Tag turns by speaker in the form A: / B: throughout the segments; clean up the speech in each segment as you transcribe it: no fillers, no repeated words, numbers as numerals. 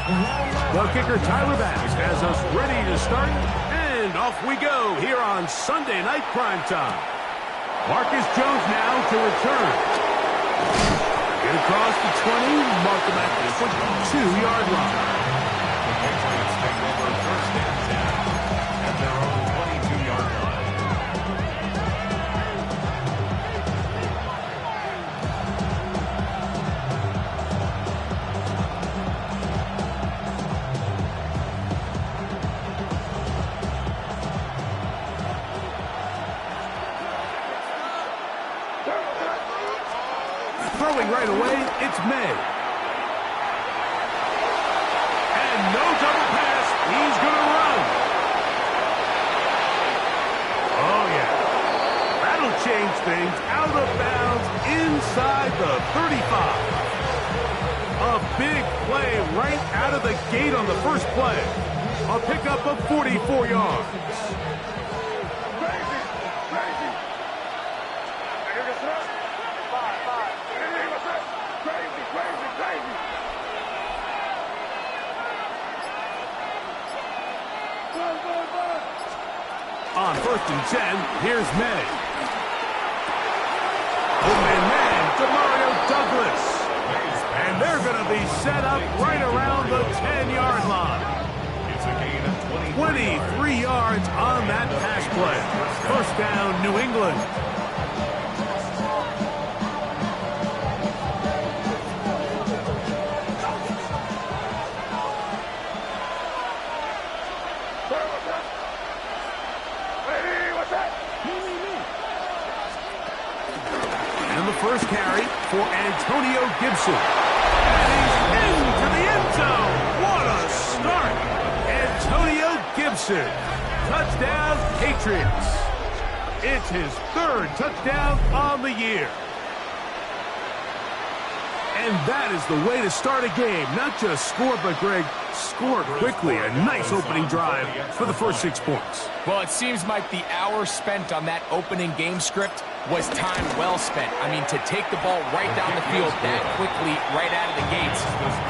A: The kicker, Tyler Bass, has us ready to start, and off we go here on Sunday Night Primetime. Marcus Jones now to return. Get across the 20, mark him at the 22-yard line.
B: The Patriots take over first and 10 at their own 22-yard line.
A: Throwing right away, it's May. And no double pass. He's going to run. Oh, yeah. That'll change things. Out of bounds inside the 35. A big play right out of the gate on the first play. A pickup of 44 yards. On first and 10, here's May. Man, Demario Douglas. And they're going to be set up right around the 10-yard line.
B: It's a gain of
A: 23 yards on that pass play. First down, New England. First carry for Antonio Gibson. And he's into the end zone. What a start. Antonio Gibson. Touchdown, Patriots. It's his third touchdown on the year. And that is the way to start a game. Not just score, but, Greg, score quickly. A nice opening drive for the first 6 points.
C: Well, it seems like the hour spent on that opening game script was time well spent. I mean, to take the ball right down the field that quickly, right out of the gates,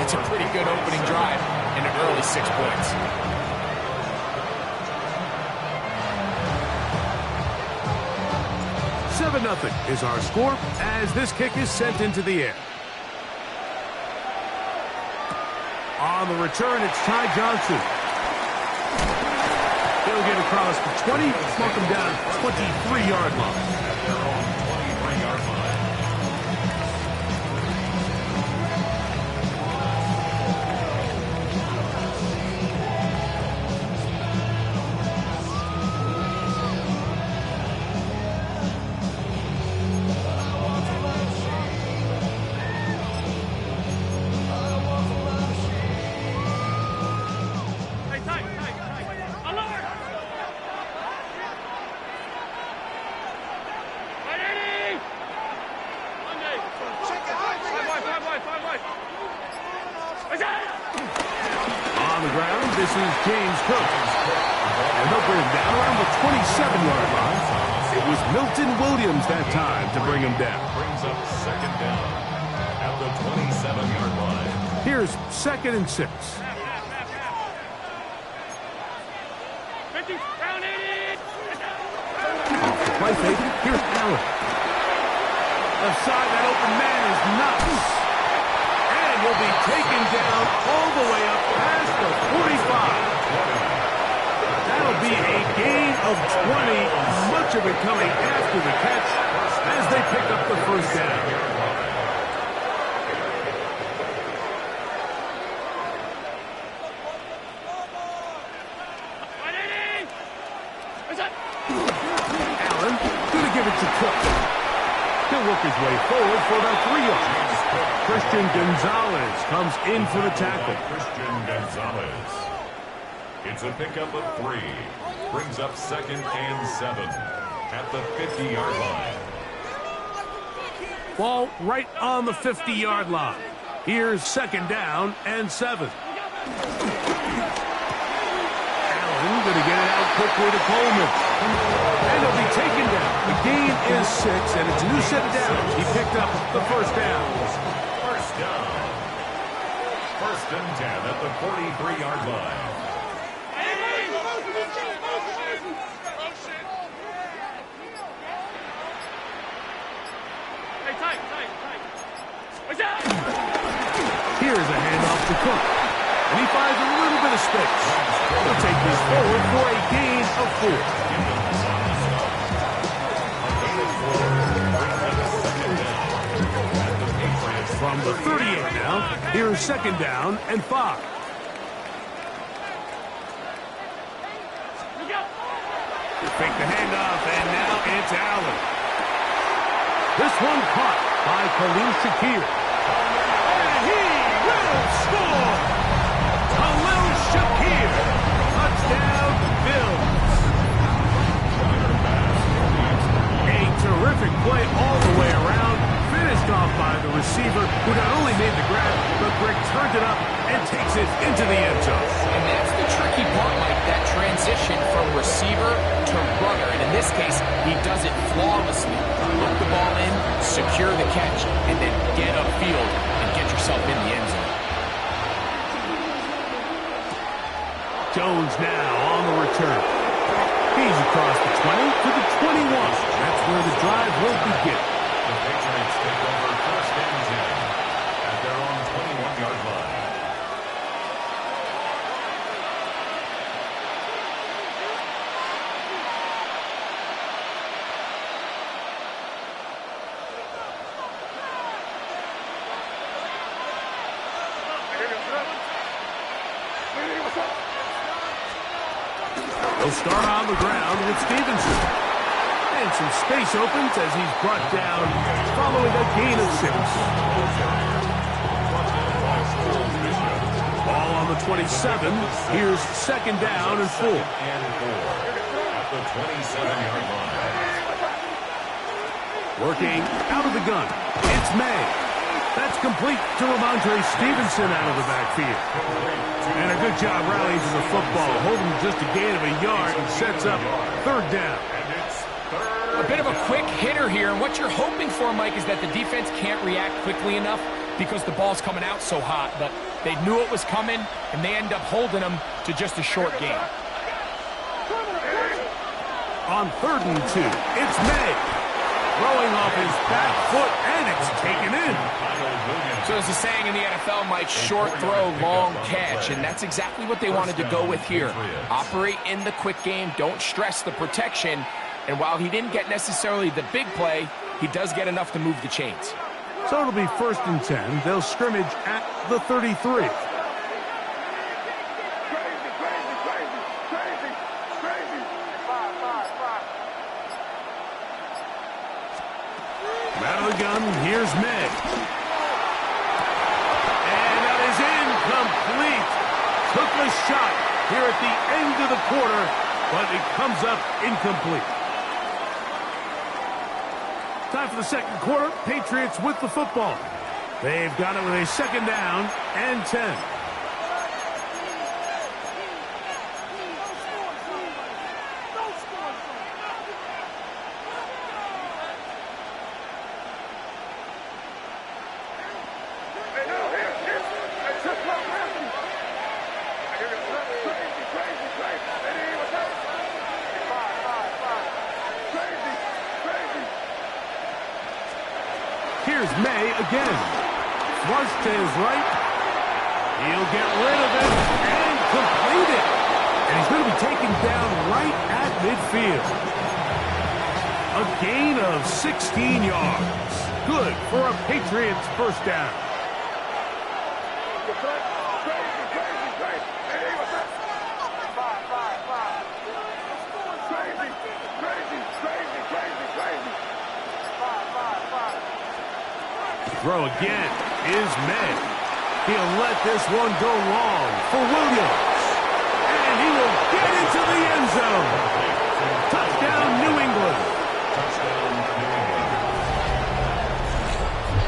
C: it's a pretty good opening drive and an early 6 points.
A: Seven 0 is our score as this kick is sent into the air. On the return, it's Ty Johnson. He'll get across the 20, mark him down 23-yard line.
B: their own 23-yard line.
A: On the ground, this is James Cook. And they'll bring him down around the 27-yard line. It was Milton Williams that time to bring him down.
B: Brings up second down at the 27-yard line.
A: Here's 2nd and 6. Off the play fake, here's Allen. Aside that open man is nuts. And will be taken down all the way up past the 45. That'll be a gain of 20, much of it coming after the catch as they pick up the first down. Allen gonna give it to Cook. He'll work his way forward for about 3 yards. Christian Gonzalez comes in for the tackle.
B: Christian Gonzalez. It's a pickup of 3. Brings up 2nd and 7 at the 50-yard line.
A: Ball right on the 50-yard line. Here's 2nd down and 7. Allen going to get it out quickly to Coleman. And he'll be taken down. The gain is 6, and it's a new set of downs. He picked up the first down.
B: First down. First and 10 at the 43-yard line.
A: Here's a handoff to Cook. And he finds a little bit of space. He'll take this forward for a gain of 4. From the 38 now, here's second down and 5. They fake the handoff, and now it's Allen. This one caught by Khalil Shakir. And he will score! Khalil Shakir! Touchdown, Bills! A terrific play all the way around. Finished off by the receiver, who not only made the grab, but Greg turned it up and takes it into the end zone.
C: And that's the tricky part, Mike, that transition from receiver to runner. And in this case, he does it flawlessly. Look the ball in, secure the catch, and then get upfield and get yourself in the end zone.
A: Jones now on the return. He's across the 20 to the 21. That's where the drive will begin.
B: The Patriots take over first and 10 at their own 21-yard line.
A: He'll start on the ground with Stevenson. And some space opens as he's brought down following a gain of 6. Ball on the 27. Here's second down and 4.
B: At the 27-yard line.
A: Working out of the gun. It's May. That's complete to Ramondre Stevenson out of the backfield. And a good job rallying to the football, holding just a gain of a yard and sets up third down.
C: A bit of a quick hitter here, and what you're hoping for, Mike, is that the defense can't react quickly enough because the ball's coming out so hot. But they knew it was coming, and they end up holding them to just a short gain.
A: On 3rd and 2, it's May. Throwing off his back foot, and it's taken in.
C: So there's a saying in the NFL, Mike, short throw, long catch, and that's exactly what they wanted to go with here. Operate in the quick game, don't stress the protection, and while he didn't get necessarily the big play, he does get enough to move the chains.
A: So it'll be 1st and 10. They'll scrimmage at the 33. Out of the gun, here's May. And that is incomplete. Took the shot here at the end of the quarter, but it comes up incomplete. Time for the second quarter. Patriots with the football. They've got it with a second down and 10. Here's May again. Flush to his right. He'll get rid of it and complete it. And he's going to be taken down right at midfield. A gain of 16 yards. Good for a Patriots first down. Throw again is May. He'll let this one go long for Williams. And he will get into the end zone. Touchdown, New England.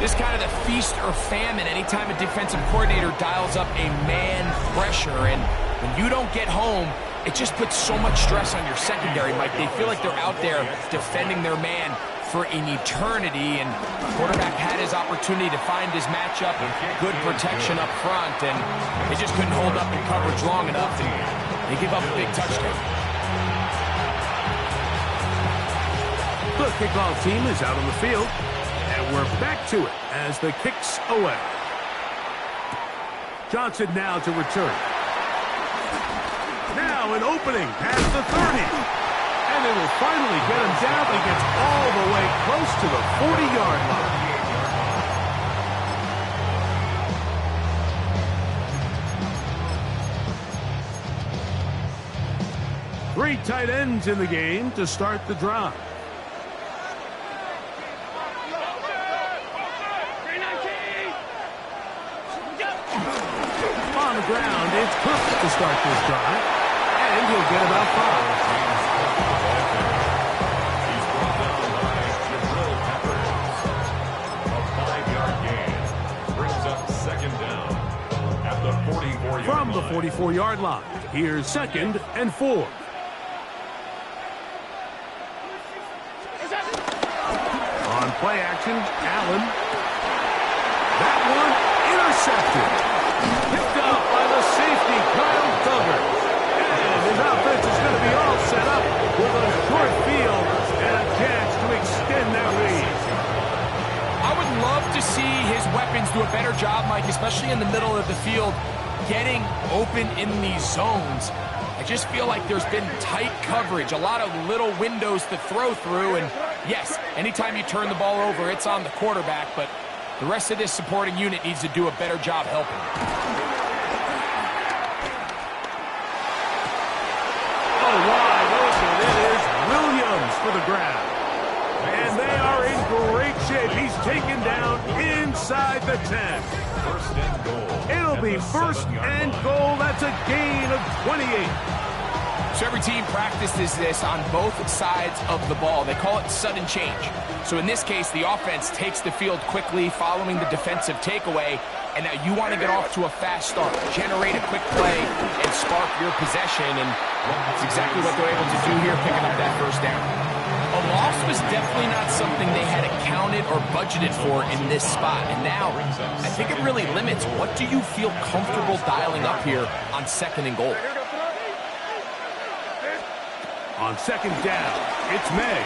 C: This kind of the feast or famine anytime a defensive coordinator dials up a man pressure. And when you don't get home, it just puts so much stress on your secondary, Mike. They feel like they're out there defending their man for an eternity, and the quarterback had his opportunity to find his matchup, good protection up front, and they just couldn't hold up in coverage long enough, and they give up a big touchdown.
A: The kickoff team is out on the field, and we're back to it as the kick's away. Johnson now to return. Now an opening past the 30. And they will finally get him down. He gets all the way close to the 40-yard line. Three tight ends in the game to start the drive. On the ground, it's Cook to start this drive. And he'll get about 5. From the 44-yard line, here's 2nd and 4. On play action, Allen. That one intercepted. Picked up by the safety, Kyle Duggar. And his offense is going to be all set up with a short field and a chance to extend their lead.
C: I would love to see his weapons do a better job, Mike, especially in the middle of the field, getting open in these zones. I just feel like there's been tight coverage, a lot of little windows to throw through, and yes, anytime you turn the ball over, it's on the quarterback, but the rest of this supporting unit needs to do a better job helping.
A: Oh, wide open. It is Williams for the grab. And they are in great shape. He's taken down inside the 10.
B: First and goal.
A: It'll be first and goal. That's a gain of 28.
C: So every team practices this on both sides of the ball. They call it sudden change. So in this case, the offense takes the field quickly following the defensive takeaway, and now you want to get off to a fast start, generate a quick play, and spark your possession, and that's exactly what they're able to do here, picking up that first down. A loss was definitely not something they had accounted or budgeted for in this spot, and now I think it really limits what do you feel comfortable dialing up here on 2nd and goal.
A: On 2nd down, it's May.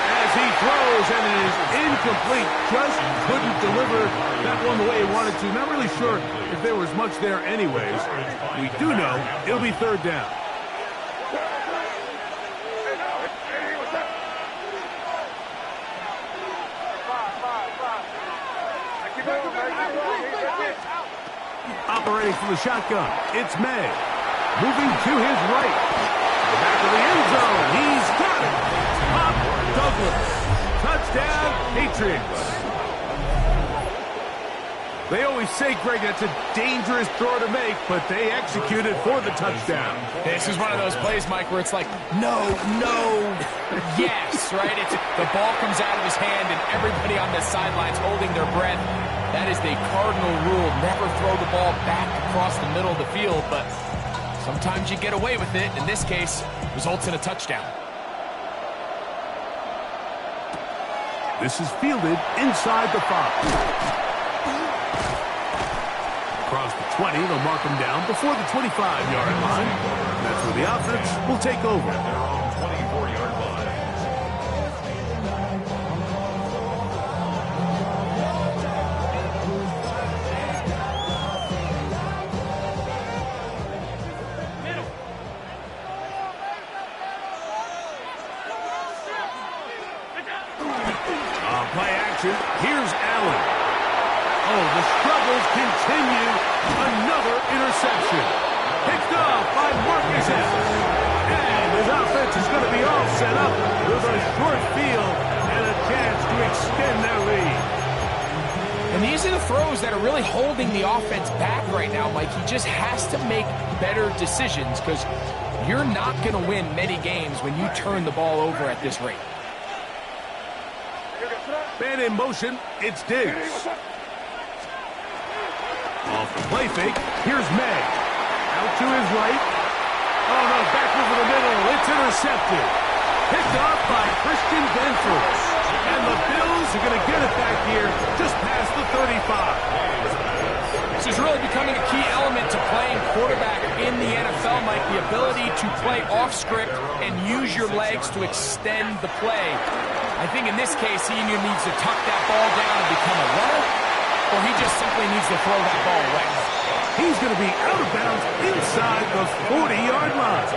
A: As he throws, and it is incomplete. Just couldn't deliver that one the way he wanted to. Not really sure if there was much there anyways. We do know it'll be 3rd down. Operating from the shotgun, it's May. Moving to his right. Back of the end zone. He's got it. Pop Douglas. Touchdown, Patriots. They always say, Greg, that's a dangerous throw to make, but they executed for the touchdown.
C: This is one of those plays, Mike, where it's like, no, yes, right? The ball comes out of his hand, and everybody on the sidelines holding their breath. That is the cardinal rule. Never throw the ball back across the middle of the field, but sometimes you get away with it. In this case, results in a touchdown.
A: This is fielded inside the 5. Across the 20, they'll mark him down before the 25-yard line. That's where the offense will take over.
B: At their own 24-yard line.
A: Play action. Here's Allen. Oh, the struggles continue. Another interception. Picked off by Marcus Evans. And his offense is going to be all set up with a short field and a chance to extend their lead.
C: And these are the throws that are really holding the offense back right now, Mike. He just has to make better decisions because you're not going to win many games when you turn the ball over at this rate.
A: Man in motion, it's Diggs. Off the play fake, here's May. Out to his right. Oh, no, back over the middle. It's intercepted. Picked off by Christian Benford. And the Bills are going to get it back here just past the 35.
C: This is really becoming a key element to playing quarterback in the NFL, Mike. The ability to play off script and use your legs to extend the play. I think in this case, he either needs to tuck that ball down and become a runner, or he just simply needs to throw that ball away.
A: He's going to be out of bounds inside the 40-yard line.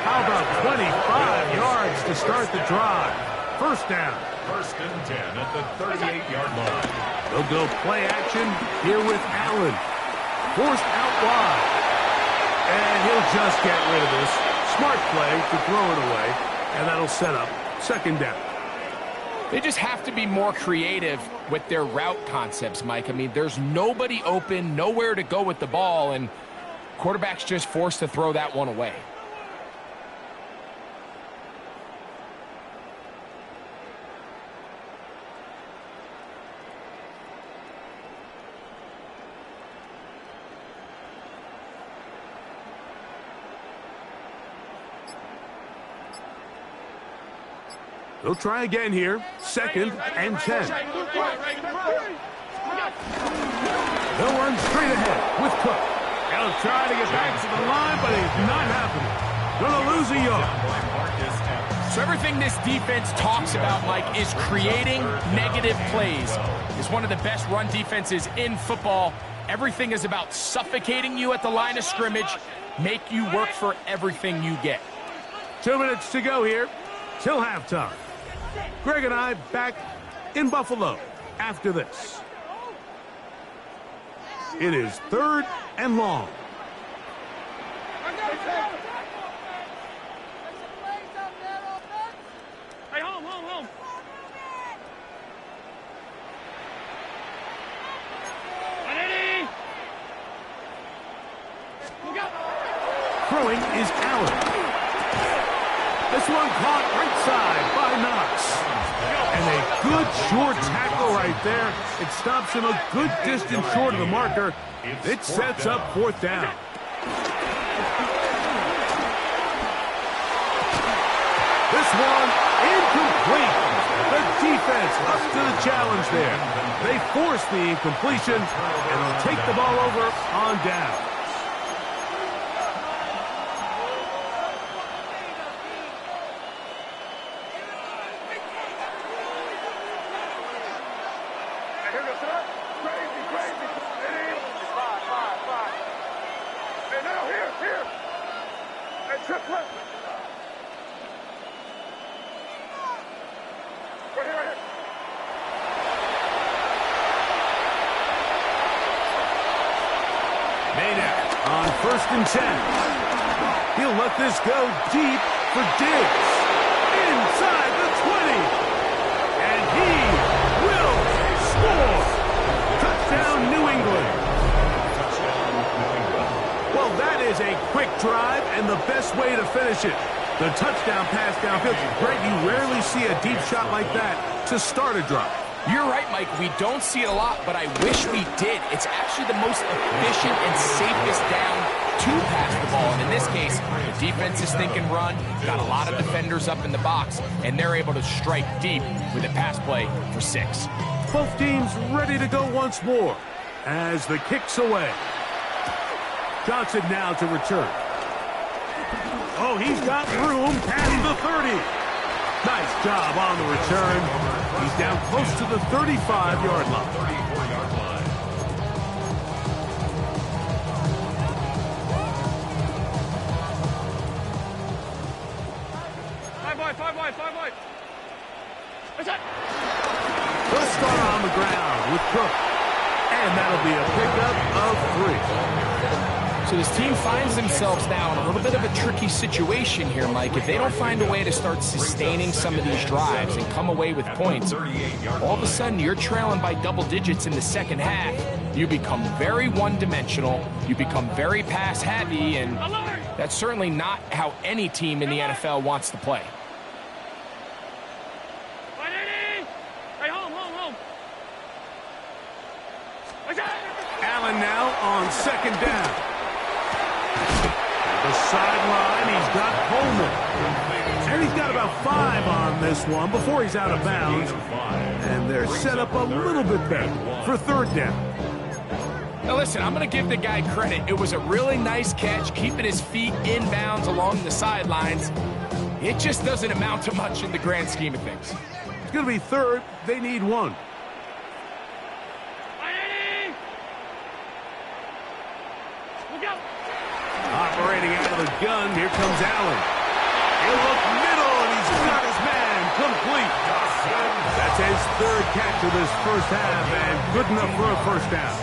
A: How about 25 yards to start the drive? First down.
B: First and 10 at the 38-yard line.
A: They'll go play action here with Allen. Forced out wide. And he'll just get rid of this. Smart play to throw it away. And that'll set up second down.
C: They just have to be more creative with their route concepts, Mike. I mean, there's nobody open, nowhere to go with the ball, and quarterback's just forced to throw that one away.
A: They'll try again here. Second and 10. They'll run straight ahead with Cook. They'll try to get back to the line, but it's not happening. Gonna lose a yard.
C: So everything this defense talks about, Mike, is creating negative plays. It's one of the best run defenses in football. Everything is about suffocating you at the line of scrimmage, make you work for everything you get.
A: 2 minutes to go here till halftime. Greg and I back in Buffalo after this. It is third and long.
D: Hey, home.
A: Throwing is Allen. This one caught right side by Knox. And a good short tackle right there. It stops him a good distance short of the marker. It sets up fourth down. This one incomplete. The defense up to the challenge there. They force the incompletion, and they'll take the ball over on down. On first and 10. He'll let this go deep for Diggs. Inside the 20. And he will score. Touchdown, New England. Well, that is a quick drive and the best way to finish it. The touchdown pass downfield. Greg, you rarely see a deep shot like that to start a drive.
C: You're right, Mike. We don't see it a lot, but I wish we did. It's actually the most efficient and safest down to pass the ball. And in this case, the defense is thinking run, got a lot of defenders up in the box, and they're able to strike deep with a pass play for 6.
A: Both teams ready to go once more as the kick's away. Johnson now to return. Oh, he's got room past the 30. Nice job on the return. He's down close to the 35-yard line.
B: 34-yard line.
D: Five wide. What's that?
A: They'll start on the ground with Cook. And that'll be a pickup of 3.
C: So this team finds themselves now in a little bit of a tricky situation here, Mike. If they don't find a way to start sustaining some of these drives and come away with points, all of a sudden you're trailing by double digits in the second half. You become very one-dimensional. You become very pass-heavy, and that's certainly not how any team in the NFL wants to play.
A: Allen now on second down. The sideline, he's got Coleman. And he's got about 5 on this one before he's out of bounds. And they're set up a little bit better for 3rd down.
C: Now listen, I'm going to give the guy credit. It was a really nice catch, keeping his feet inbounds along the sidelines. It just doesn't amount to much in the grand scheme of things.
A: It's going to be 3rd. They need 1. Operating out of the gun, here comes Allen. He'll look middle, and he's got his man complete. That's his 3rd catch of this first half, and good enough for a first down.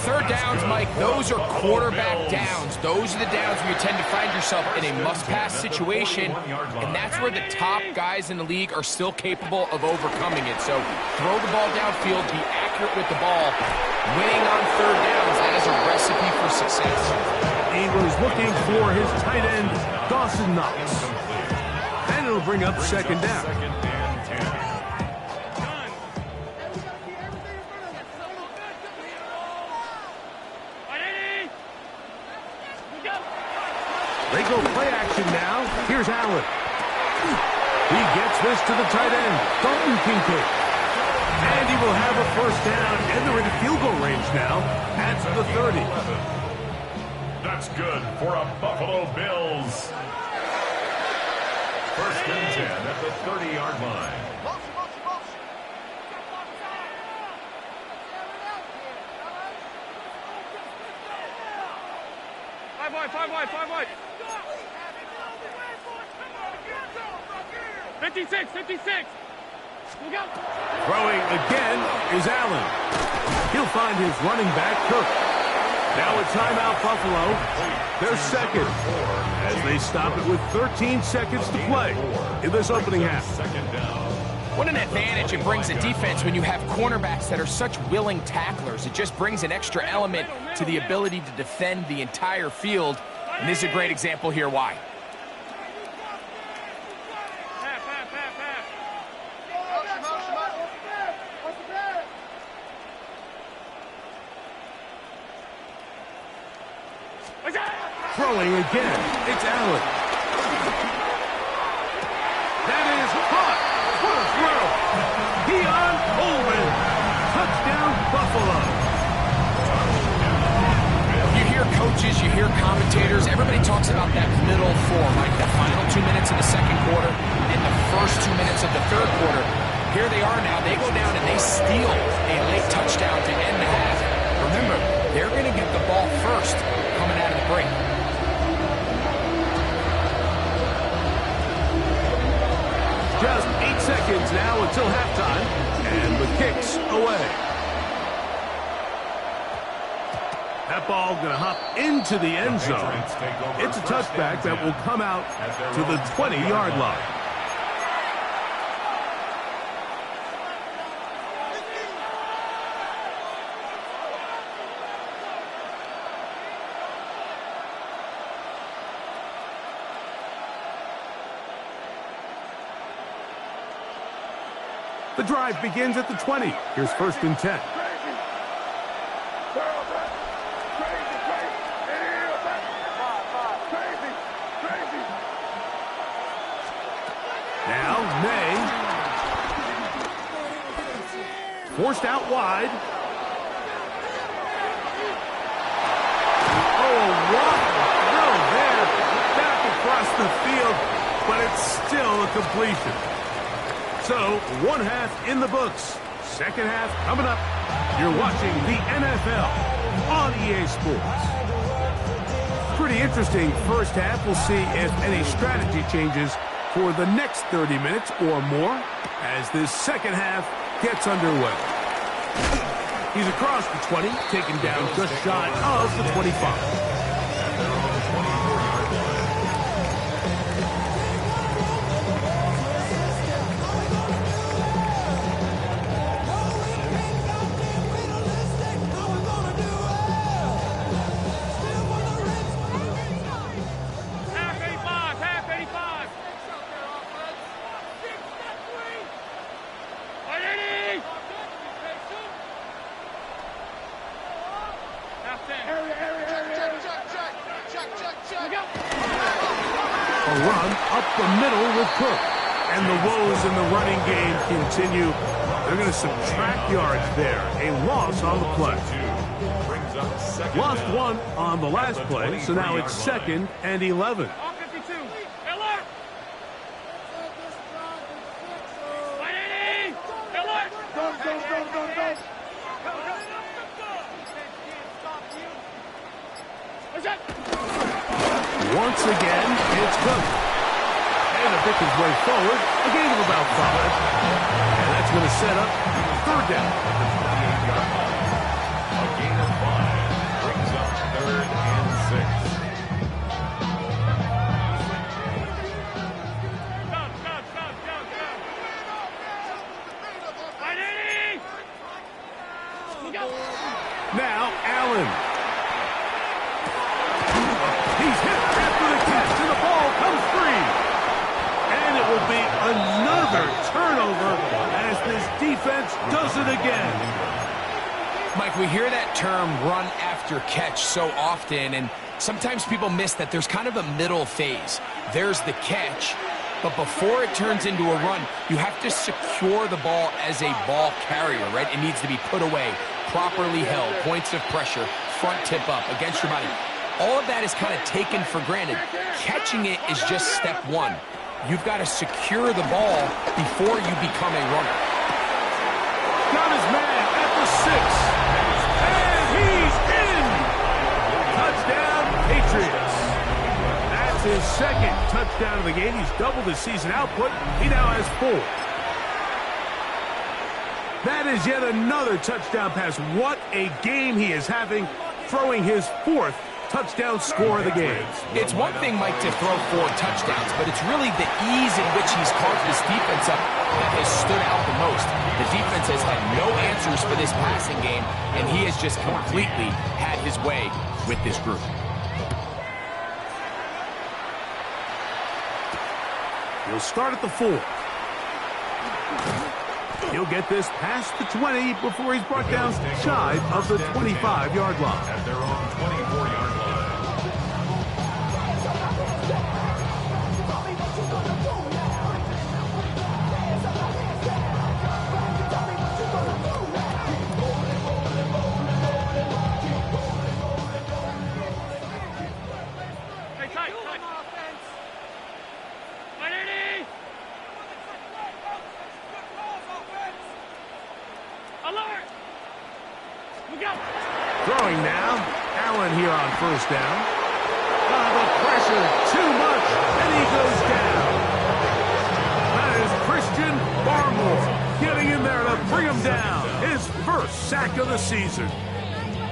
C: 3rd downs, Mike, those are quarterback downs. Those are the downs where you tend to find yourself in a must-pass situation, and that's where the top guys in the league are still capable of overcoming it. So throw the ball downfield, be accurate with the ball. Winning on 3rd downs, that is a recipe for success.
A: He was looking for his tight end, Dawson Knox. And it'll bring up 2nd down. They go play action now. Here's Allen. He gets this to the tight end, Dalton Kincaid. And he will have a first down, and they're in field goal range now. That's the 30.
B: That's good for a Buffalo Bills. 1st and 10 at the 30-yard line.
D: Five wide. 56.
A: Throwing again is Allen. He'll find his running back, Cook. Now a timeout, Buffalo. They're 2nd as they stop it with 13 seconds to play in this opening half.
C: What an advantage it brings a defense when you have cornerbacks that are such willing tacklers. It just brings an extra element to the ability to defend the entire field. And this is a great example here why.
A: Throwing again, it's Allen. That is caught. What a throw. Keon Coleman. Touchdown, Buffalo.
C: You hear coaches, you hear commentators, everybody talks about that middle 4, like the final 2 minutes of the 2nd quarter and the first 2 minutes of the 3rd quarter. Here they are now. They go down and they steal a late touchdown to end the half. Remember, they're going to get the ball first coming out of the break.
A: Just 8 seconds now until halftime, and the kick's away. That ball going to hop into the end zone. It's a touchback that will come out to the 20-yard line. The drive begins at the 20. Here's 1st and 10. Now, May. Forced out wide. Oh, what? No, there. Back across the field, but it's still a completion. So, 1 half in the books. 2nd half coming up. You're watching the NFL on EA Sports. Pretty interesting first half. We'll see if any strategy changes for the next 30 minutes or more as this 2nd half gets underway. He's across the 20, taken down just shy of the 25. A run up the middle with Cook. And the woes in the running game continue. They're going to subtract yards there. A loss on the play. Lost one on the last play, so now it's 2nd and 11. Once again, it's Cook. And to pick his way forward, a gain of about 5. And that's going to set up 3rd down.
B: A gain of 5 brings up 3rd and 6.
A: Now, Allen. He's hit after the catch, and the ball comes free. And it will be another turnover as this defense does it again.
C: Mike, we hear that term run after catch so often, and sometimes people miss that there's kind of a middle phase. There's the catch, but before it turns into a run, you have to secure the ball as a ball carrier, right? It needs to be put away, properly held, points of pressure, front tip up against your body. All of that is kind of taken for granted. Catching it is just step one. You've got to secure the ball before you become a runner.
A: Got his man at the 6. And he's in! Touchdown, Patriots. That's his 2nd touchdown of the game. He's doubled his season output. He now has 4. That is yet another touchdown pass. What a game he is having, throwing his 4th touchdown score of the game.
C: It's one thing, Mike, to throw 4 touchdowns, but it's really the ease in which he's carved this defense up that has stood out the most. The defense has had no answers for this passing game, and he has just completely had his way with this group.
A: He'll start at the 4. He'll get this past the 20 before he's brought down shy of the 25-yard line.
B: At their own 24-yard line.
A: Throwing now. Allen here on 1st down. The pressure, too much, and he goes down. That is Christian Barmore getting in there to bring him down. His 1st sack of the season.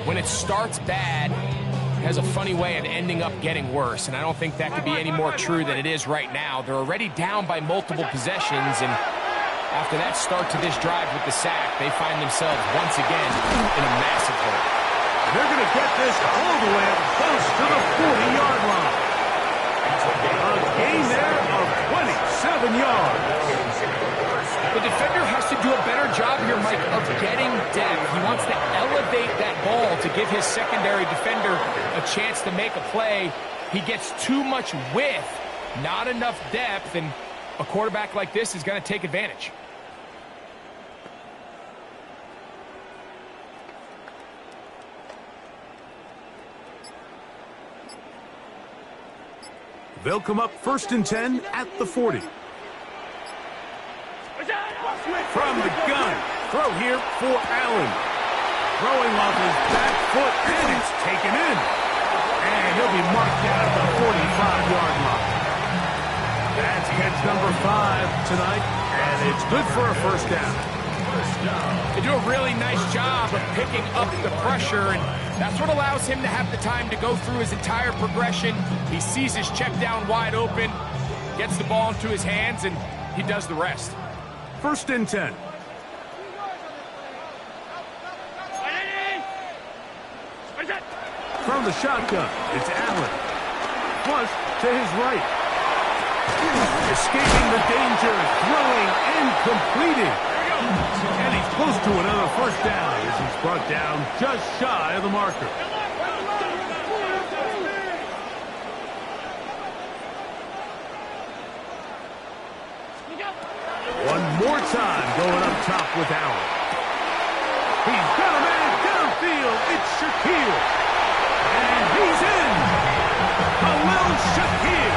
C: When it starts bad, it has a funny way of ending up getting worse, and I don't think that could be any more true than it is right now. They're already down by multiple possessions, and after that start to this drive with the sack, they find themselves once again in a massive hole.
A: They're going to get this all the way up close to the 40-yard line. A gain there of 27 yards.
C: The defender has to do a better job here, Mike, of getting depth. He wants to elevate that ball to give his secondary defender a chance to make a play. He gets too much width, not enough depth, and a quarterback like this is going to take advantage.
A: They'll come up 1st and 10 at the 40. From the gun, throw here for Allen. Throwing off his back foot, and it's taken in. And he'll be marked down at the 45-yard line. That's catch number 5 tonight, and it's good for a 1st down.
C: They do a really nice job of picking up the pressure, and that's what allows him to have the time to go through his entire progression. He sees his check down wide open, gets the ball into his hands, and he does the rest.
A: 1st and 10. From the shotgun, it's Allen. Flush to his right. Escaping the danger, throwing and completing. And he's close to another 1st down as he's brought down just shy of the marker. with Allen. He's got a man downfield. It's Shaquille. And he's in. Khalil Shakir.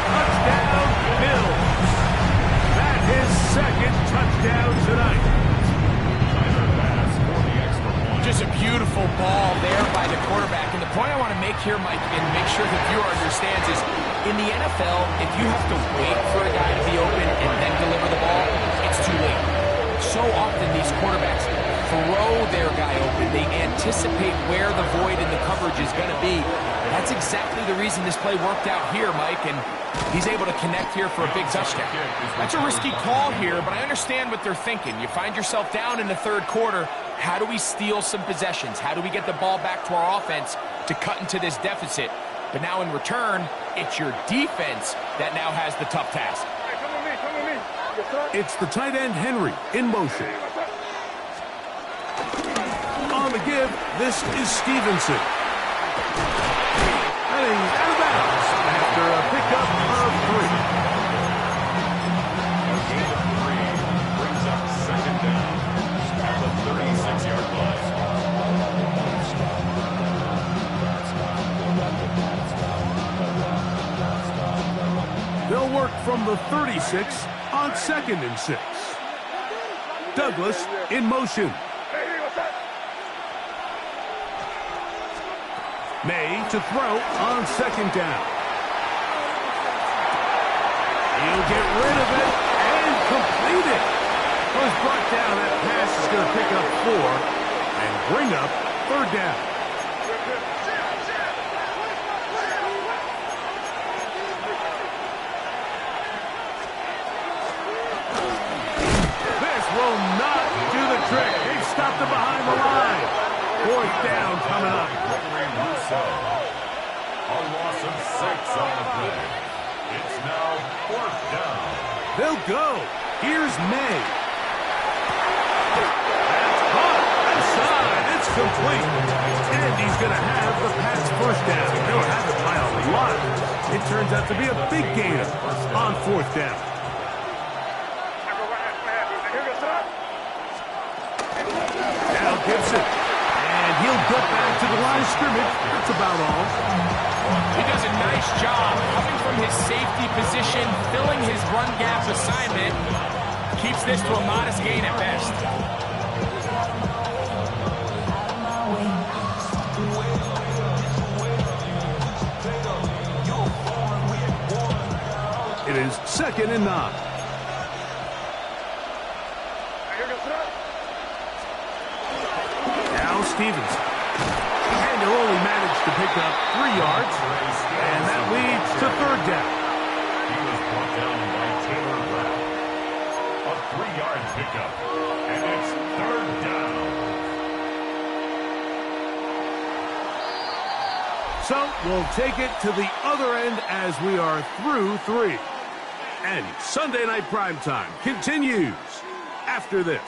A: Touchdown, Bills. That's his second touchdown tonight.
C: Just a beautiful ball there by the quarterback. And the point I want to make here, Mike, and make sure the viewer understands is, in the NFL, if you have to wait for a guy to be open and then deliver the ball, it's too late. So often these quarterbacks throw their guy open. They anticipate where the void in the coverage is going to be. That's exactly the reason this play worked out here, Mike, and he's able to connect here for a big touchdown. That's a risky call here, but I understand what they're thinking. You find yourself down in the third quarter. How do we steal some possessions? How do we get the ball back to our offense to cut into this deficit? But now in return, it's your defense that now has the tough task.
A: It's the tight end, Henry, in motion. On the give, this is Stevenson. And he's out of bounds after a pickup of 3.
B: A gain of 3 brings up second down at the 36-yard line.
A: They'll work from the 36 on 2nd and 6. Douglas in motion. May to throw on 2nd down. He'll get rid of it and complete it. Was brought down. That pass is going to pick up 4 and bring up 3rd down. This will not do the trick. They've stopped it behind the line. 4th down coming up.
B: A loss of 6 on the play. It's now 4th down.
A: They'll go. Here's May. That's caught. Inside. It's complete. And he's going to have the pass first down. They'll have it by a lot. It turns out to be a big gainer on 4th down. Now Gibson. And he'll get back to the line of scrimmage. That's about all.
C: He does a nice job coming from his safety position, filling his run gap assignment. Keeps this to a modest gain at best.
A: It is 2nd and 9. Now Stevenson. And he'll only manage to pick up 3 yards. And that leads to 3rd down.
B: He was brought down by Taylor Rapp. A 3-yard pickup. And it's 3rd down.
A: So we'll take it to the other end as we are through 3. And Sunday Night Primetime continues after this.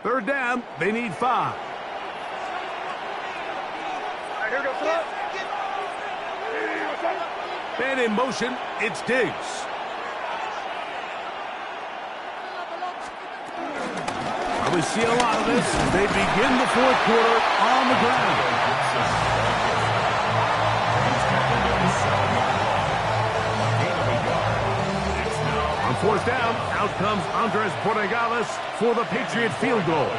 A: Third down, they need 5. Man in motion, it's Diggs. Well, we see a lot of this as they begin the 4th quarter on the ground. On 4th down, out comes Andres Borregales for the Patriot field goal.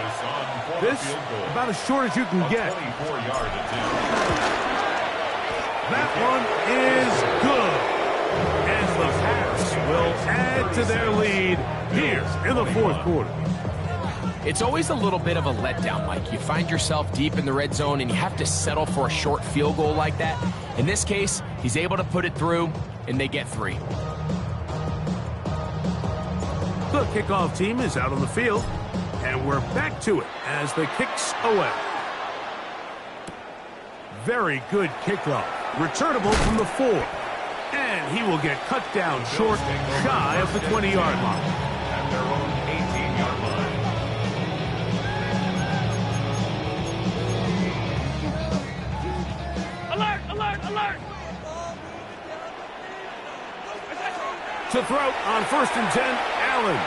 A: This, about as short as you can get. That one is good. And the Pats will add to their lead here in the 4th quarter.
C: It's always a little bit of a letdown, Mike. You find yourself deep in the red zone and you have to settle for a short field goal like that. In this case, he's able to put it through and they get 3.
A: The kickoff team is out on the field, and we're back to it as the kick's away. Very good kickoff. Returnable from the 4. And he will get cut down short, shy of the 20-yard line.
B: At their own 18-yard line.
D: Alert, alert, alert!
A: To throw on 1st and 10, Allen.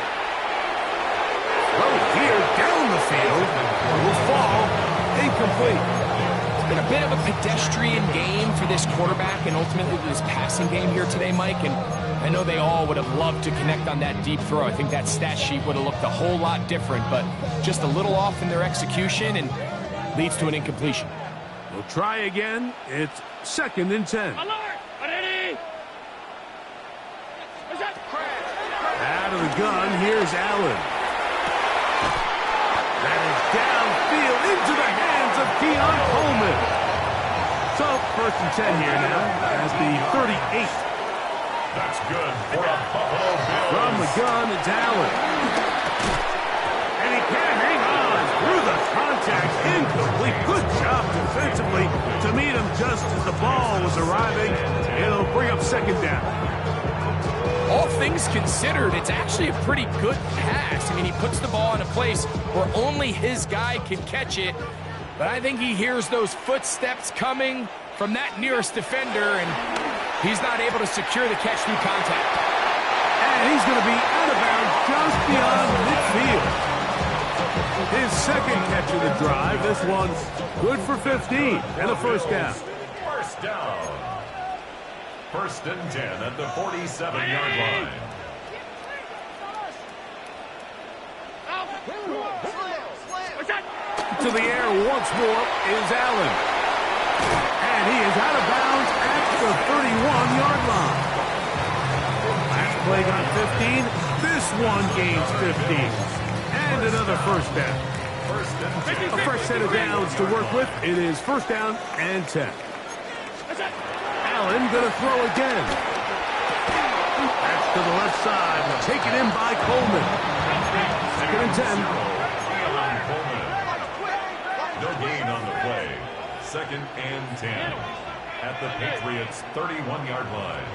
A: Throw here down the field. Will fall incomplete.
C: It's been a bit of a pedestrian game for this quarterback and ultimately this passing game here today, Mike. And I know they all would have loved to connect on that deep throw. I think that stat sheet would have looked a whole lot different, but just a little off in their execution and leads to an incompletion.
A: We'll try again. It's 2nd and 10.
D: Alert! Ready?
A: Out of the gun, here's Allen. That is downfield into the hands of Keon Coleman. So, 1st and 10 here now as the 38.
B: That's good for a Buffalo Bills.
A: From the gun, it's Allen. And he can't hang on through the contact. Incomplete. Good job defensively to meet him just as the ball was arriving. It'll bring up 2nd down.
C: All things considered, it's actually a pretty good pass. I mean, he puts the ball in a place where only his guy can catch it. But I think he hears those footsteps coming from that nearest defender, and he's not able to secure the catch through contact.
A: And he's going to be out of bounds just beyond midfield. His 2nd catch of the drive. This one's good for 15 and a 1st down.
B: 1st down. 1st and 10 at the 47-yard line.
A: To the air once more is Allen. And he is out of bounds at the 31-yard line. Last play got 15. This one gains 15. And another 1st down. A fresh set of downs to work with. It is 1st down and 10. Allen going to throw again. That's to the left side. Taken in by Coleman. 2nd and 10.
B: No gain on the play. 2nd and 10 at the Patriots' 31-yard line.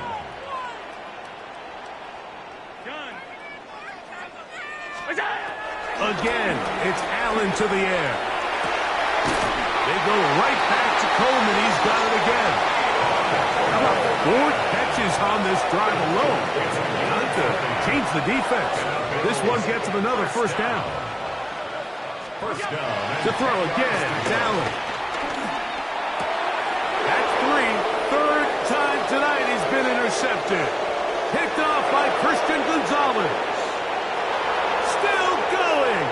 A: Again, it's Allen to the air. They go right back to Coleman. He's got it again. How about 4 catches on this drive alone? Not to change the defense. This one gets him another 1st down.
B: 1st down.
A: To throw again, it's Allen. That's 3. 3rd time tonight he's been intercepted. Picked off by Christian Gonzalez. Still going.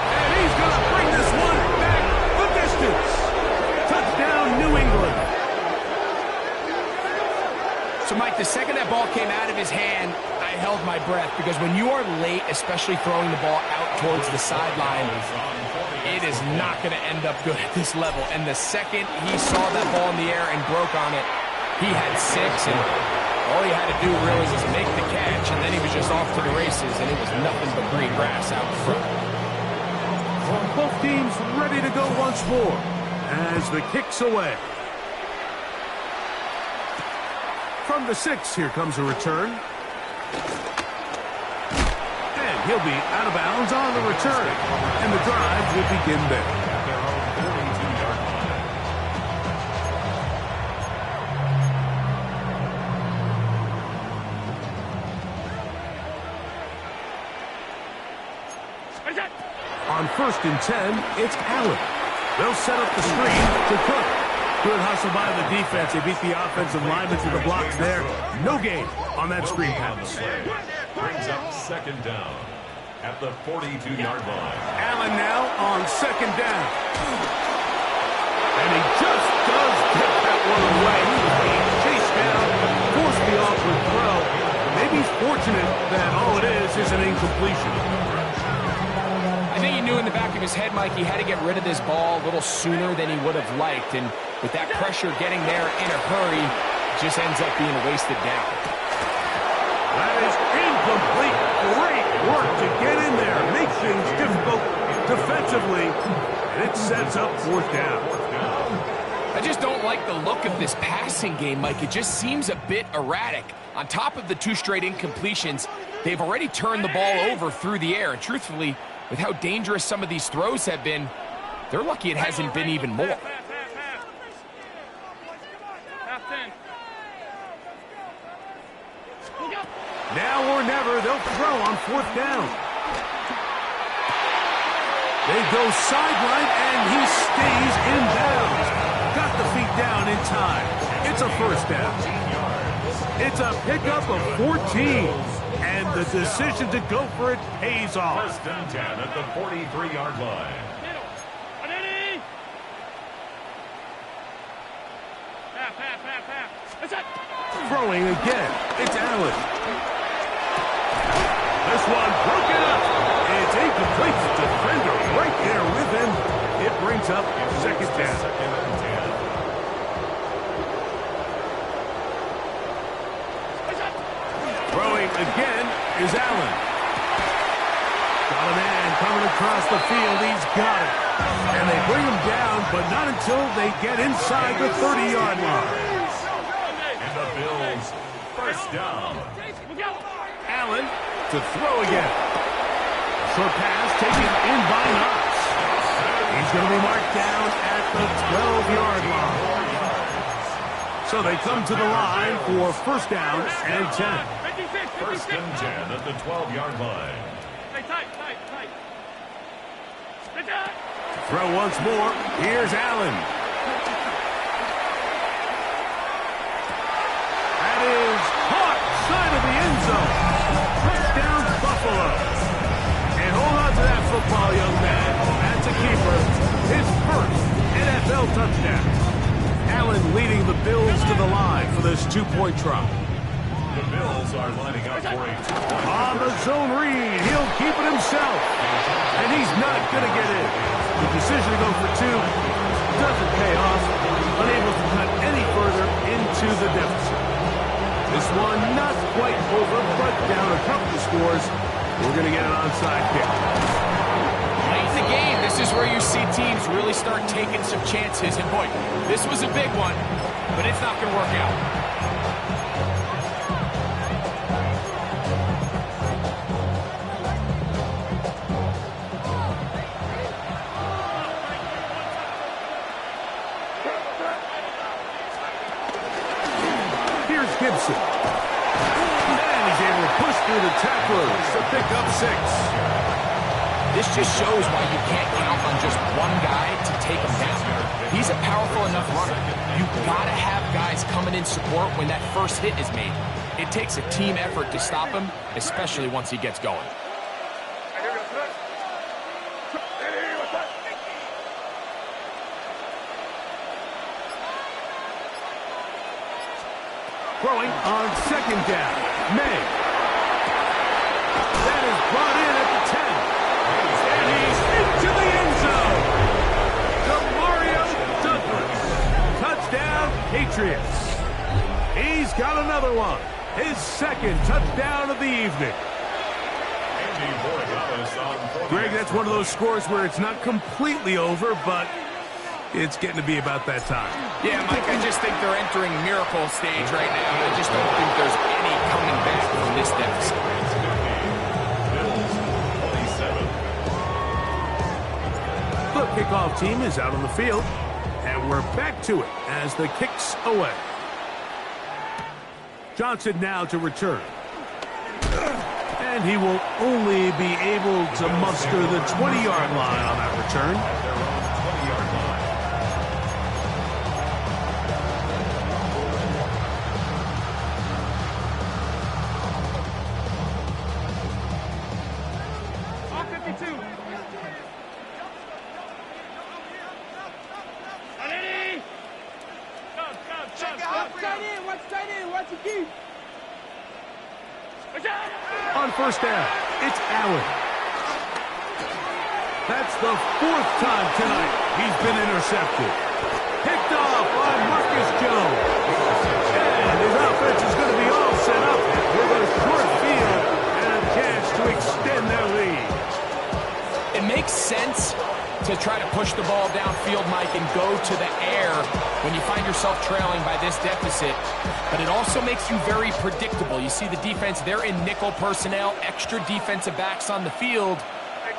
A: And he's going to bring this one back the distance. Touchdown, New England.
C: So, Mike, the second that ball came out of his hand, I held my breath because when you are late, especially throwing the ball out towards the sideline, it is not going to end up good at this level. And the second he saw that ball in the air and broke on it, he had 6, and all he had to do really was make the catch, and then he was just off to the races, and it was nothing but green grass out in front.
A: Both teams ready to go once more as the kick's away. From the 6, here comes a return. And he'll be out of bounds on the return. And the drive will begin there. On 1st and 10, it's Allen. They'll set up the screen to Cook. Good hustle by the defense. They beat the offensive linemen to the blocks there. No gain on that screen pass.
B: Brings up 2nd down at the 42-yard line.
A: Allen now on 2nd down. And he just does get that one away. He was being chased down, forced the awkward throw. Maybe he's fortunate that all it is an incompletion.
C: I think he knew in the back of his head, Mike, he had to get rid of this ball a little sooner than he would have liked. And with that pressure getting there in a hurry, it just ends up being a wasted down.
A: That is incomplete. Great work to get in there. Make things difficult defensively. And it sets up 4th down.
C: I just don't like the look of this passing game, Mike. It just seems a bit erratic. On top of the 2 straight incompletions, they've already turned the ball over through the air. And truthfully, with how dangerous some of these throws have been, they're lucky it hasn't been even more.
A: Now or never, they'll throw on 4th down. They go sideline, and he stays in bounds. Got the feet down in time. It's a 1st down. It's a pickup of 14. And the decision to go for it pays off.
B: 1st and 10 at the 43-yard line.
A: Throwing again. It's Allen. This one broken up. It's incomplete. Defender right there with him. It brings up 2nd down.
B: 2nd and 10.
A: Throwing again is Allen. Got a man coming across the field. He's got it. And they bring him down, but not until they get inside the 30-yard line.
B: And the Bills, 1st down.
A: Allen to throw again. Short pass taken in by Knox. He's going to be marked down at the 12-yard line. So they come to the line for 1st down and 10.
B: 1st and 10 at the 12-yard line.
A: Throw once more. Here's Allen. That is caught side of the end zone. Touchdown, Buffalo. And hold on to that football, young man. That's a keeper. His 1st NFL touchdown. Allen leading the Bills to the line for this 2-point try.
B: The Bills are lining up for a 2-point.
A: On the zone read, he'll keep it himself. And he's not going to get in. The decision to go for 2 doesn't pay off. Unable to cut any further into the deficit. This one not quite over, but down a couple of scores. We're going to get an onside kick.
C: Late in the game, this is where you see teams really start taking some chances. And boy, this was a big one, but it's not going to work out.
A: Gibson. And he's able to push through the tacklers to pick up 6.
C: This just shows why you can't count on just one guy to take him down. He's a powerful enough runner. You've got to have guys coming in support when that first hit is made. It takes a team effort to stop him, especially once he gets going.
A: Throwing on 2nd down. May. That is brought in at the 10. And he's into the end zone. Demario Douglas. Touchdown, Patriots. He's got another one. His 2nd touchdown of the evening. Greg, that's one of those scores where it's not completely over, but it's getting to be about that time.
C: Yeah, Mike, I just think they're entering miracle stage right now. I just don't think there's any coming back from this deficit.
A: The kickoff team is out on the field, and we're back to it as the kick's away. Johnson now to return. And he will only be able to muster the 20-yard line on that return. On 1st down, it's Allen. That's the 4th time tonight he's been intercepted. Picked off by Marcus Jones. And his offense is going to be all set up with a short field and a chance to extend their lead.
C: It makes sense, to try to push the ball downfield, Mike, and go to the air when you find yourself trailing by this deficit. But it also makes you very predictable. You see the defense, they're in nickel personnel, extra defensive backs on the field.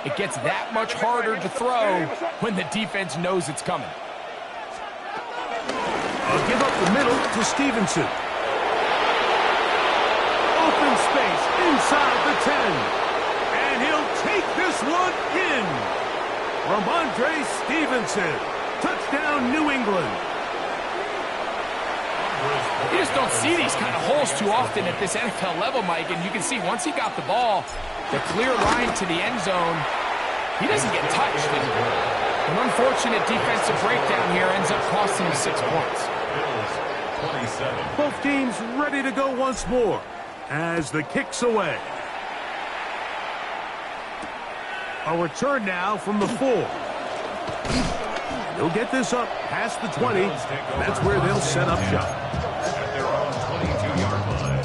C: It gets that much harder to throw when the defense knows it's coming.
A: I'll give up the middle to Stevenson. Open space inside the 10. And he'll take this one in. Ramondre Stevenson. Touchdown, New England.
C: You just don't see these kind of holes too often at this NFL level, Mike. And you can see once he got the ball, the clear line to the end zone, he doesn't get touched. And an unfortunate defensive breakdown here ends up costing him 6 points.
A: Both teams ready to go once more as the kick's away. A return now from the 4. He'll get this up past the 20. That's where they'll set up shop.
B: At their own 22-yard line.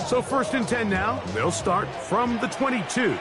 A: So 1st and 10 now. They'll start from the 22.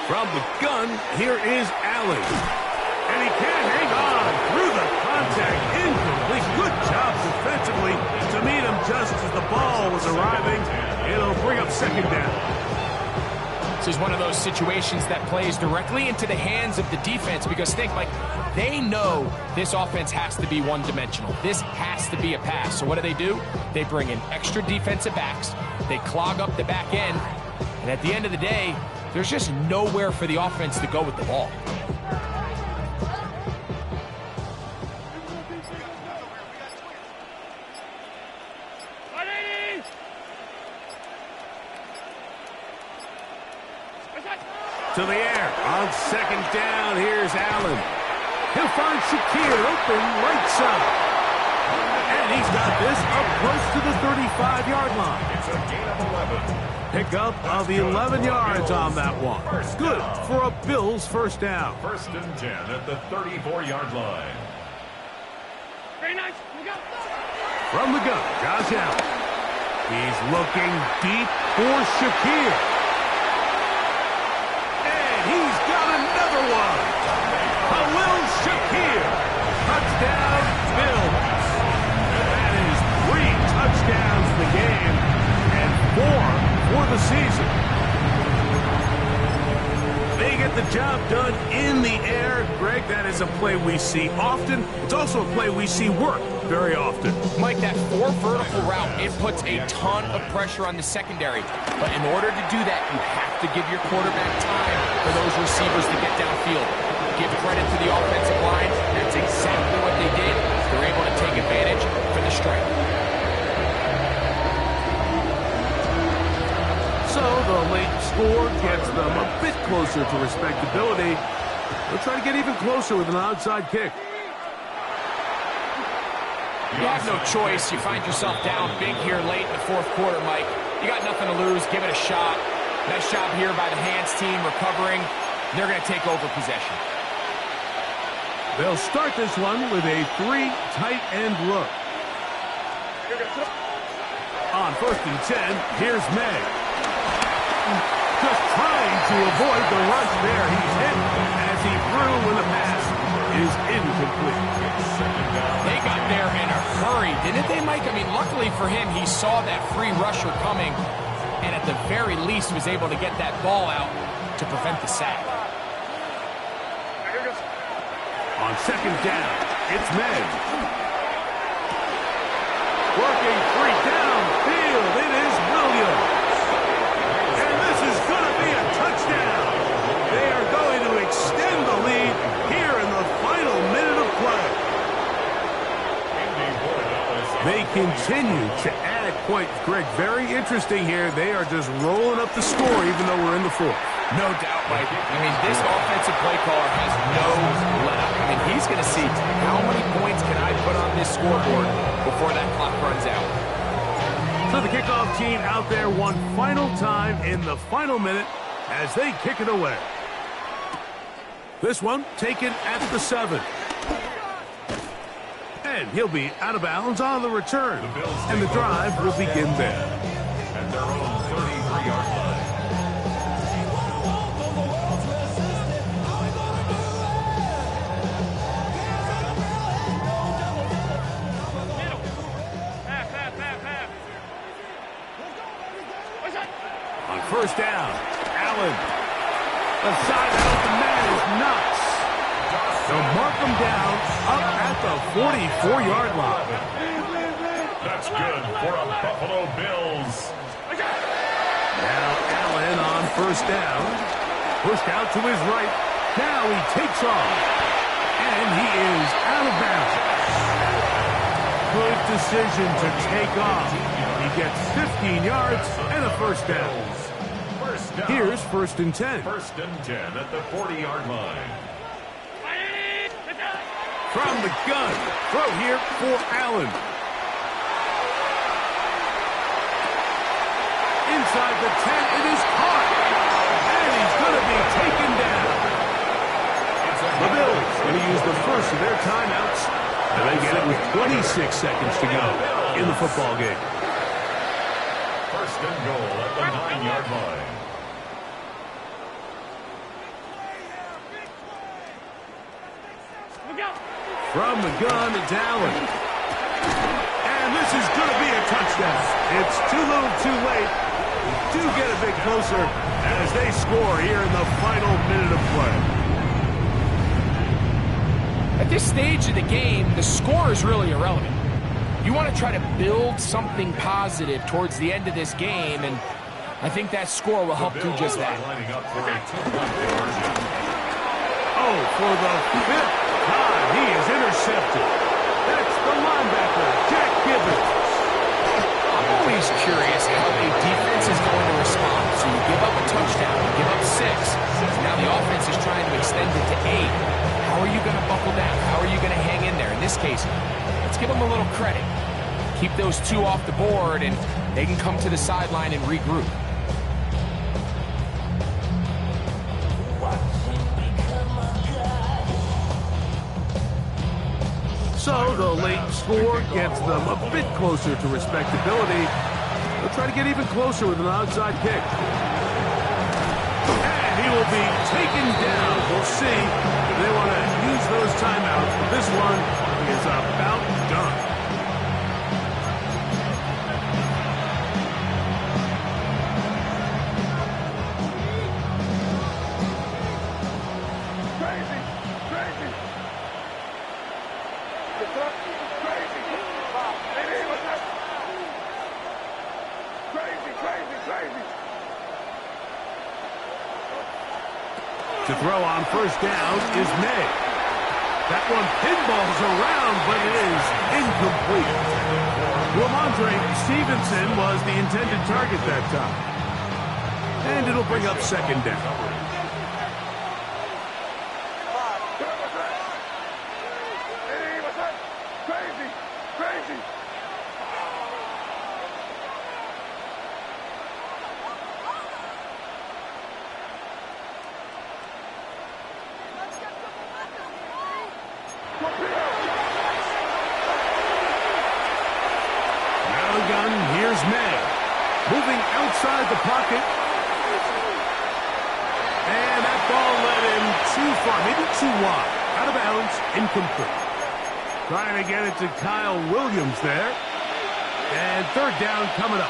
A: From the gun, here is Allen. And he can't hang on through the contact. Incomplete. Good job defensively to meet him just as the ball was arriving. It'll bring up 2nd down.
C: This is one of those situations that plays directly into the hands of the defense because think, like, they know this offense has to be one-dimensional. This has to be a pass. So what do? They bring in extra defensive backs. They clog up the back end. And at the end of the day, there's just nowhere for the offense to go with the ball.
A: To the air. On 2nd down, here's Allen. He'll find Shakir open right side. And he's got this up close to the 35-yard line.
B: It's a gain of 11.
A: Pickup of 11 yards on that one. Good for a Bills 1st down.
B: 1st and 10 at the 34-yard line.
D: Very nice.
A: From the gun, Josh Allen. He's looking deep for Shakir. And he's got another one. Khalil Shakir. Touchdown, Bills. That is 3 touchdowns in the game and 4 for the season. They get the job done in the air. Greg, that is a play we see often. It's also a play we see work very often.
C: Mike, that 4 vertical route, it puts a ton of pressure on the secondary. But in order to do that, you have to give your quarterback time for those receivers to get downfield. Give credit to the offensive line. That's exactly what they did. They're able to take advantage for the strike.
A: So the late score gets them a bit closer to respectability. They'll try to get even closer with an onside kick.
C: You have no choice. You find yourself down big here late in the 4th quarter, Mike. You got nothing to lose. Give it a shot. Nice job here by the hands team recovering. They're going to take over possession.
A: They'll start this one with a 3 tight end look. On 1st and 10, here's May. Just trying to avoid the rush there. He's hit as he threw when the pass is incomplete.
C: They got there in a hurry, didn't they, Mike? I mean, luckily for him, he saw that free rusher coming and at the very least was able to get that ball out to prevent the sack.
A: On 2nd down, it's May. Working 3 downfield, it is Williams. And this is going to be a touchdown. They are going to extend the lead here in the final minute of play. They continue to add points. Greg, very interesting here. They are just rolling up the score even though we're in the 4th.
C: No doubt, Mike. I mean, this offensive play caller has no let-up. I mean, he's going to see how many points can I put on this scoreboard before that clock runs out.
A: So the kickoff team out there one final time in the final minute as they kick it away. This one taken at the 7. And he'll be out of bounds on the return. And the drive will begin there.
B: At their own 33-yard line.
A: On first down, Allen. The side out, the man is nuts. They'll mark him down up at the 44-yard line.
B: That's good for a Buffalo Bills.
A: Now Allen on first down. Pushed out to his right. Now he takes off. And he is out of bounds. Good decision to take off. He gets 15 yards and a first down. Here's first and 10.
B: First and 10 at the 40-yard line.
A: From the gun. Throw here for Allen. Inside the 10, it is caught. And he's going to be taken down. The Bills going to use the first of their timeouts. And they get it with 26 seconds to go in the football game.
B: First and goal at the 9-yard line.
A: From the gun, it's Allen. And this is going to be a touchdown. It's too little too late. We do get a bit closer as they score here in the final minute of play.
C: At this stage of the game, the score is really irrelevant. You want to try to build something positive towards the end of this game, and I think that score will help do just that.
A: Oh, for the 5th time, he is intercepted. That's the linebacker, Jack Gibbons.
C: I'm always curious how a defense is going to respond. So you give up a touchdown, you give up 6. Now the offense is trying to extend it to 8. How are you going to buckle down? How are you going to hang in there? In this case, let's give them a little credit. Keep those 2 off the board, and they can come to the sideline and regroup.
A: So the late score gets them a bit closer to respectability. They'll try to get even closer with an onside kick. And he will be taken down. We'll see if they want to use those timeouts. But this one is about done. To throw on first down is May. That one pinballs around, but it is incomplete. Ramondre Stevenson was the intended target that time. And it'll bring up second down. Moving outside the pocket. And that ball led him too far, maybe too wide. Out of bounds, incomplete. Trying to get it to Kyle Williams there. And third down coming up.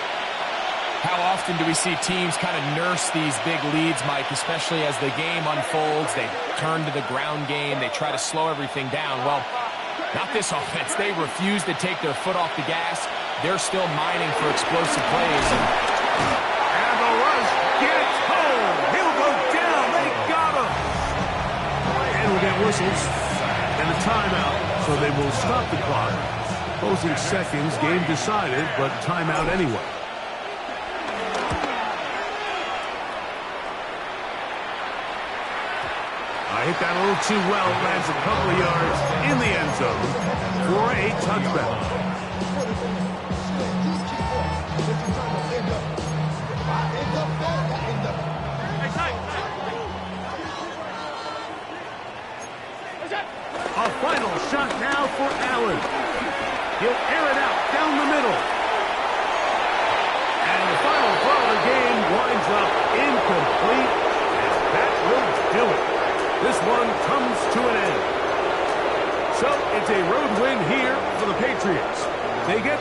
C: How often do we see teams kind of nurse these big leads, Mike, especially as the game unfolds? They turn to the ground game. They try to slow everything down. Well, not this offense. They refuse to take their foot off the gas. They're still mining for explosive plays.
A: And the rush gets home. He'll go down. They got him. And we'll get whistles and a timeout. So they will stop the clock. Closing seconds, game decided, but timeout anyway. I hit that a little too well. Lands a couple of yards in the end zone for a touchdown. A final shot now for Allen. He'll air it out down the middle. And the final throw of the game winds up incomplete. And that will do it. This one comes to an end. So it's a road win here for the Patriots. They get